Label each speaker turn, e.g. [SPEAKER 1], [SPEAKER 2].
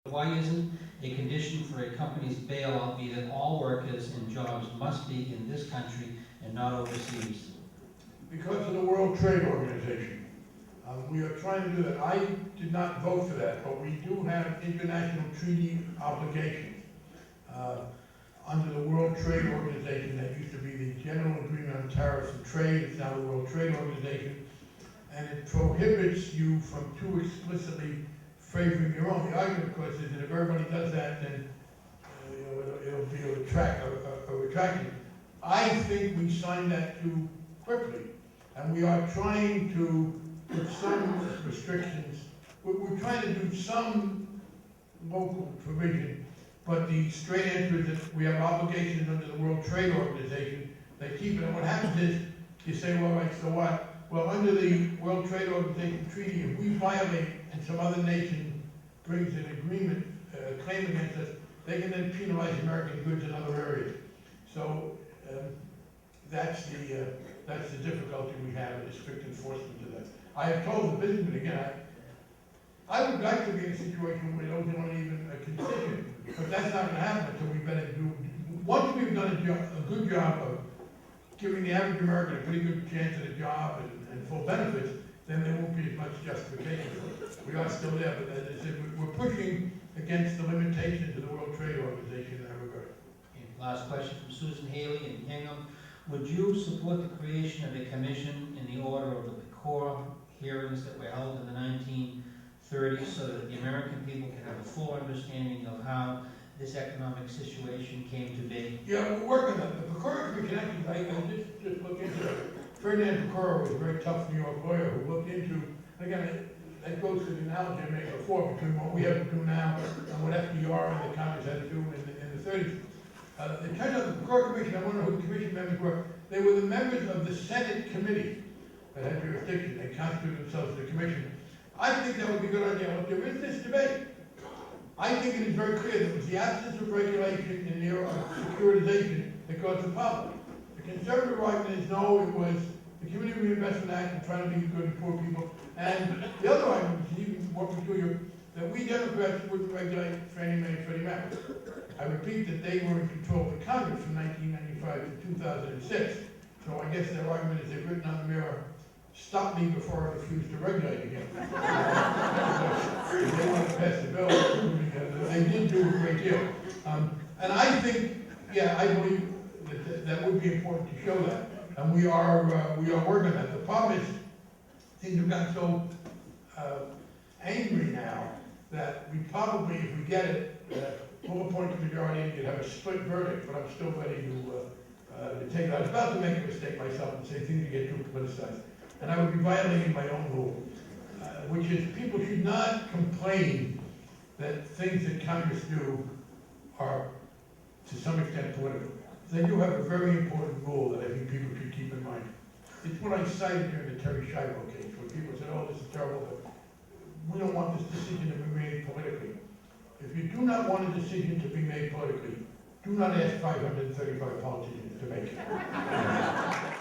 [SPEAKER 1] Why isn't a condition for a company's bailout be that all workers and jobs must be in this country and not overseas?
[SPEAKER 2] Because of the World Trade Organization. We are trying to do that. I did not vote for that, but we do have international treaty obligations under the World Trade Organization. That used to be the General Agreement on Tariffs and Trade. It's now the World Trade Organization. And it prohibits you from too explicitly favoring your own. The argument, of course, is that if everybody does that, then it'll be a retraction. I think we signed that too quickly, and we are trying to put some restrictions. We're trying to do some local provision, but the straight answer is that we have obligations under the World Trade Organization. They keep it, and what happens is, you say, well, right, so what? Well, under the World Trade Organization treaty, if we violate and some other nation brings an agreement, claim against us, they can then penalize American goods in other areas. So that's the difficulty we have in the strict enforcement of that. I have told the businessmen, again, I would like to be in a situation where those aren't even a constituent, but that's not going to happen until we've been once we've done a good job of giving the average American a pretty good chance at a job and full benefits, then there won't be as much justification for it. We are still there, but as I said, we're pushing against the limitations of the World Trade Organization in that regard.
[SPEAKER 1] Okay, last question from Susan Haley in Hingham. Would you support the creation of a commission in the order of the PCOR hearings that were held in the 1930s so that the American people can have a full understanding of how this economic situation came to be?
[SPEAKER 2] Yeah, we're working on it. The PCOR Commission, actually, I just looked into it. Ferdinand PCOR was a very tough New York lawyer who looked into, again, that goes to the analogy I made before between what we have to do now and what FDR and the Congress had to do in the 30s. It turns out the PCOR Commission, I wonder who the commission members were, they were the members of the Senate committee that had jurisdiction. They constituted themselves the commission. I think that would be a good idea. Look, there is this debate. I think it is very clear that it was the absence of regulation in the era of securitization that caused the problem. The conservative argument is no, it was the Community Reinvestment Act and trying to be good to poor people. And the other argument is even what we do here, that we Democrats wouldn't regulate Fannie Mae and Freddie Mac. I repeat that they were in control of the Congress from 1995 to 2006. So I guess their argument is they've written on the mirror, stop me before I refuse to regulate again. They want to pass the bill, they did do a great deal. And I think, yeah, I believe that would be important to show that. And we are working on that. The problem is, things have gotten so angry now that we probably, if we get it, we'll appoint the majority and you'd have a split verdict, but I'm still ready to take it. I was about to make a mistake myself and say things get too politicized. And I would be violating my own rule, which is people should not complain that things that Congress do are, to some extent, political. They do have a very important rule that I think people should keep in mind. It's what I cited during the Terry Schiavo case, where people said, oh, this is terrible, but we don't want this decision to be made politically. If you do not want a decision to be made politically, do not ask 535 politicians to make it.